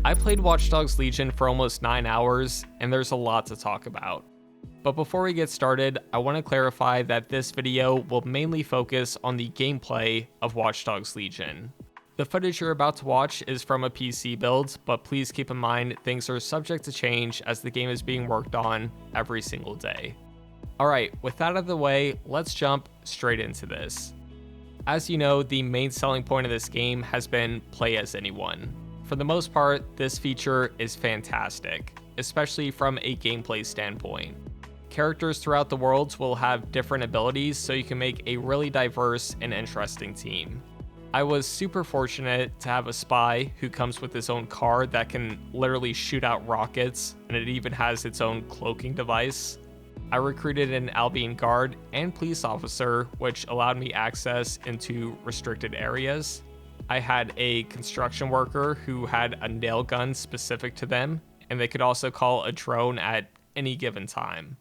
I played Watch Dogs Legion for almost 9 hours, and there's a lot to talk about. But before we get started, I want to clarify that this video will mainly focus on the gameplay of Watch Dogs Legion. The footage you're about to watch is from a PC build, but please keep in mind things are subject to change as the game is being worked on every single day. Alright, with that out of the way, let's jump straight into this. As you know, the main selling point of this game has been play as anyone. For the most part, this feature is fantastic, especially from a gameplay standpoint. Characters throughout the worlds will have different abilities, so you can make a really diverse and interesting team. I was super fortunate to have a spy who comes with his own car that can literally shoot out rockets, and it even has its own cloaking device. I recruited an Albion guard and police officer, which allowed me access into restricted areas. I had a construction worker who had a nail gun specific to them, and they could also call a drone at any given time.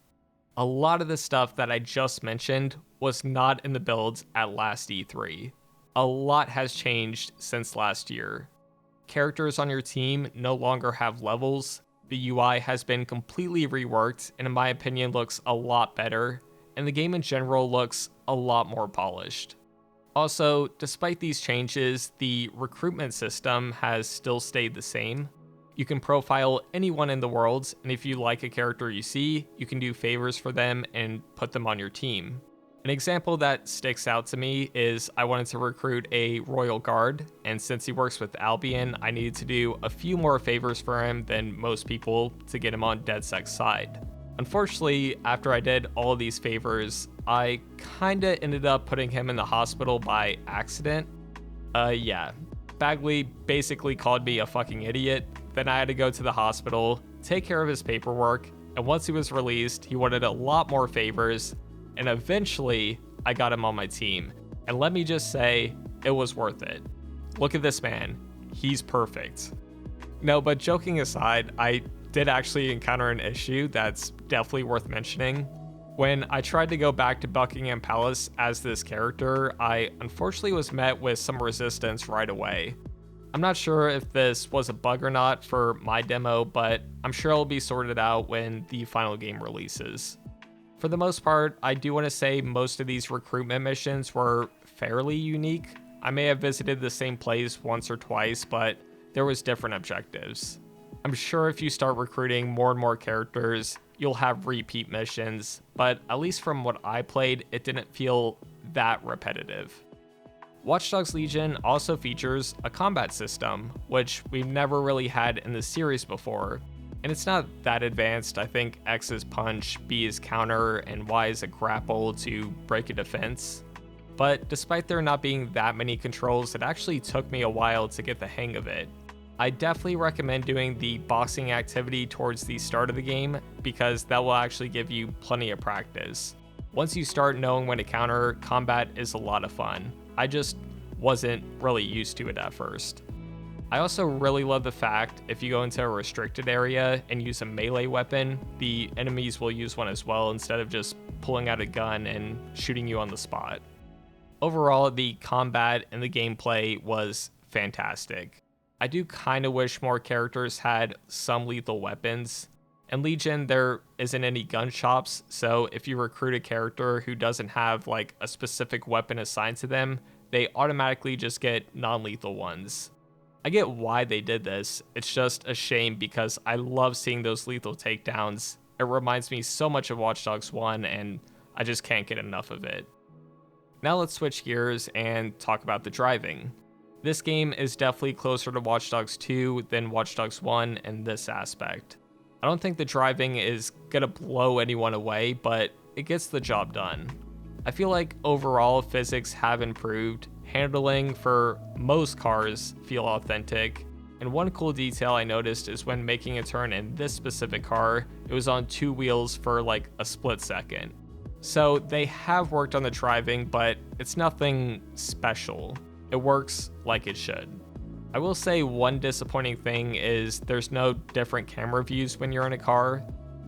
A lot of the stuff that I just mentioned was not in the builds at last E3. A lot has changed since last year. Characters on your team no longer have levels, the UI has been completely reworked and in my opinion looks a lot better, and the game in general looks a lot more polished. Also, despite these changes, the recruitment system has still stayed the same. You can profile anyone in the world, and if you like a character you see, you can do favors for them and put them on your team. An example that sticks out to me is I wanted to recruit a royal guard, and since he works with Albion, I needed to do a few more favors for him than most people to get him on DedSec's side. Unfortunately, after I did all of these favors, I kinda ended up putting him in the hospital by accident. Yeah. Bagley basically called me a fucking idiot. Then I had to go to the hospital, take care of his paperwork, and once he was released, he wanted a lot more favors, and eventually, I got him on my team. And let me just say, it was worth it. Look at this man. He's perfect. No, but joking aside, I did actually encounter an issue that's definitely worth mentioning. When I tried to go back to Buckingham Palace as this character, I unfortunately was met with some resistance right away. I'm not sure if this was a bug or not for my demo, but I'm sure it'll be sorted out when the final game releases. For the most part, I do want to say most of these recruitment missions were fairly unique. I may have visited the same place once or twice, but there was different objectives. I'm sure if you start recruiting more and more characters, you'll have repeat missions, but at least from what I played, it didn't feel that repetitive. Watch Dogs Legion also features a combat system, which we've never really had in the series before, and it's not that advanced. I think X is punch, B is counter, and Y is a grapple to break a defense. But despite there not being that many controls, it actually took me a while to get the hang of it. I definitely recommend doing the boxing activity towards the start of the game because that will actually give you plenty of practice. Once you start knowing when to counter, combat is a lot of fun. I just wasn't really used to it at first. I also really love the fact if you go into a restricted area and use a melee weapon, the enemies will use one as well instead of just pulling out a gun and shooting you on the spot. Overall, the combat and the gameplay was fantastic. I do kind of wish more characters had some lethal weapons. In Legion, there isn't any gun shops, so if you recruit a character who doesn't have like a specific weapon assigned to them, they automatically just get non-lethal ones. I get why they did this, it's just a shame because I love seeing those lethal takedowns. It reminds me so much of Watch Dogs 1 and I just can't get enough of it. Now let's switch gears and talk about the driving. This game is definitely closer to Watch Dogs 2 than Watch Dogs 1 in this aspect. I don't think the driving is gonna blow anyone away, but it gets the job done. I feel like overall physics have improved, handling for most cars feel authentic, and one cool detail I noticed is when making a turn in this specific car, it was on 2 wheels for like a split second. So they have worked on the driving, but it's nothing special. It works like it should. I will say one disappointing thing is there's no different camera views when you're in a car.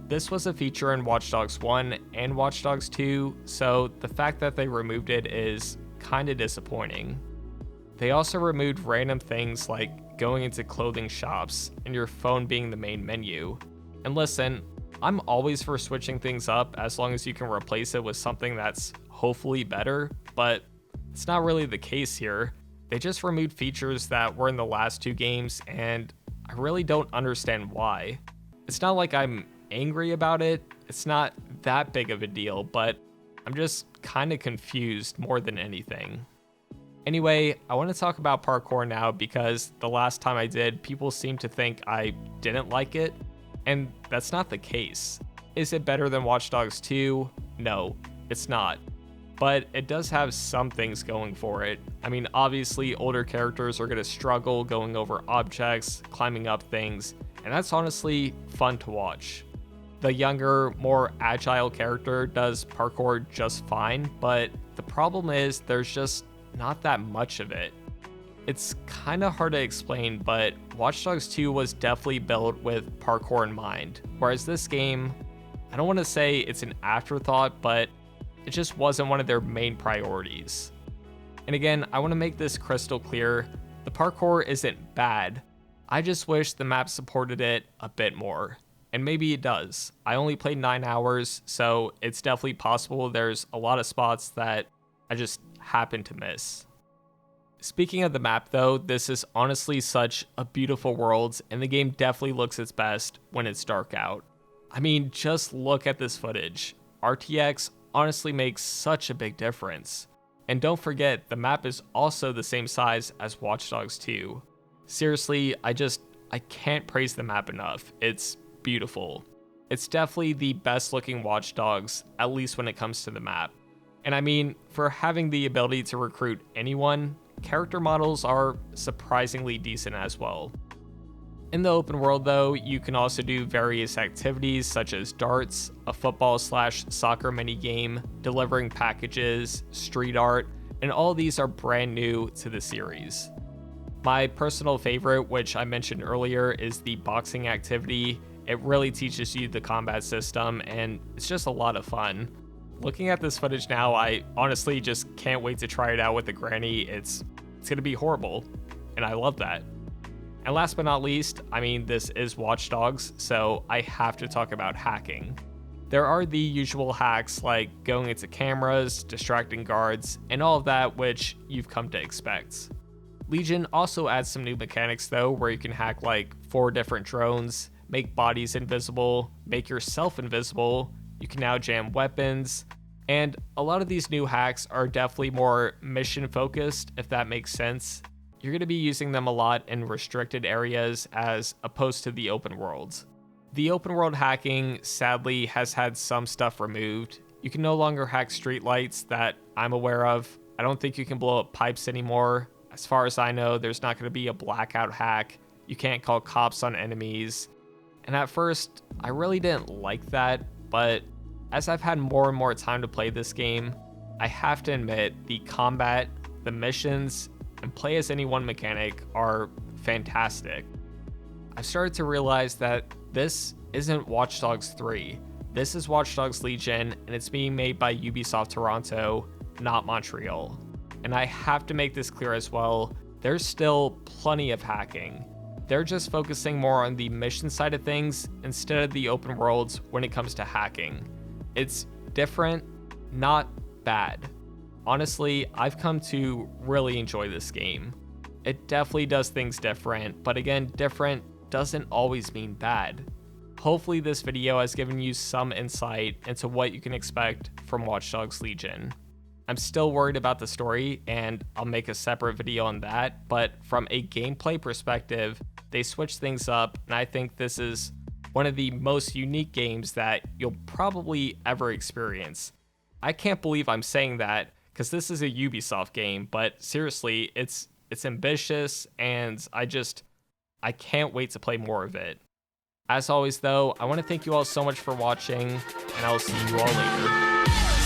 This was a feature in Watch Dogs 1 and Watch Dogs 2, so the fact that they removed it is kinda disappointing. They also removed random things like going into clothing shops and your phone being the main menu. And listen, I'm always for switching things up as long as you can replace it with something that's hopefully better, but it's not really the case here. They just removed features that were in the last two games, and I really don't understand why. It's not like I'm angry about it, it's not that big of a deal, but I'm just kind of confused more than anything. Anyway, I want to talk about parkour now because the last time I did, people seemed to think I didn't like it, and that's not the case. Is it better than Watch Dogs 2? No, it's not. But it does have some things going for it. I mean, obviously, older characters are going to struggle going over objects, climbing up things, and that's honestly fun to watch. The younger, more agile character does parkour just fine, but the problem is there's just not that much of it. It's kind of hard to explain, but Watch Dogs 2 was definitely built with parkour in mind, whereas this game, I don't want to say it's an afterthought, but it just wasn't one of their main priorities. And again, I want to make this crystal clear, the parkour isn't bad, I just wish the map supported it a bit more. And maybe it does. I only played 9 hours, so it's definitely possible there's a lot of spots that I just happen to miss. Speaking of the map though, this is honestly such a beautiful world, and the game definitely looks its best when it's dark out. I mean, just look at this footage. RTX honestly makes such a big difference. And don't forget, the map is also the same size as Watch Dogs 2. Seriously, I can't praise the map enough. It's beautiful. It's definitely the best looking Watch Dogs, at least when it comes to the map. And I mean, for having the ability to recruit anyone, character models are surprisingly decent as well. In the open world though, you can also do various activities such as darts, a football/soccer minigame, delivering packages, street art, and all these are brand new to the series. My personal favorite, which I mentioned earlier, is the boxing activity. It really teaches you the combat system, and it's just a lot of fun. Looking at this footage now, I honestly just can't wait to try it out with the granny. It's gonna be horrible, and I love that. And last but not least, I mean, this is Watch Dogs, so I have to talk about hacking. There are the usual hacks like going into cameras, distracting guards, and all of that which you've come to expect. Legion also adds some new mechanics though, where you can hack like 4 different drones, make bodies invisible, make yourself invisible, you can now jam weapons, and a lot of these new hacks are definitely more mission focused, if that makes sense. You're going to be using them a lot in restricted areas as opposed to the open world. The open world hacking sadly has had some stuff removed. You can no longer hack streetlights that I'm aware of. I don't think you can blow up pipes anymore. As far as I know, there's not going to be a blackout hack. You can't call cops on enemies. And at first, I really didn't like that, but as I've had more and more time to play this game, I have to admit the combat, the missions, and play as anyone mechanic are fantastic. I've started to realize that this isn't Watch Dogs 3. This is Watch Dogs Legion, and it's being made by Ubisoft Toronto, not Montreal. And I have to make this clear as well, there's still plenty of hacking. They're just focusing more on the mission side of things instead of the open worlds when it comes to hacking. It's different, not bad. Honestly, I've come to really enjoy this game. It definitely does things different, but again, different doesn't always mean bad. Hopefully this video has given you some insight into what you can expect from Watch Dogs Legion. I'm still worried about the story, and I'll make a separate video on that, but from a gameplay perspective, they switched things up, and I think this is one of the most unique games that you'll probably ever experience. I can't believe I'm saying that, because this is a Ubisoft game, but seriously, it's ambitious, and I can't wait to play more of it. As always though, I want to thank you all so much for watching, and I'll see you all later.